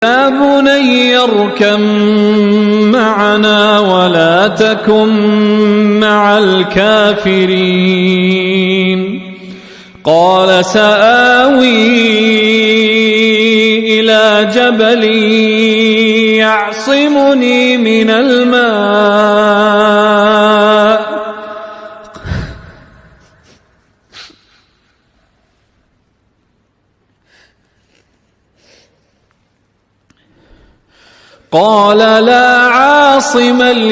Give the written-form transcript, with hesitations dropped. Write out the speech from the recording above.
يا بني اركب معنا ولا تكن مع الكافرين قال سآوي إلى جبل يعصمني من الماء قال لا عاصم اليوم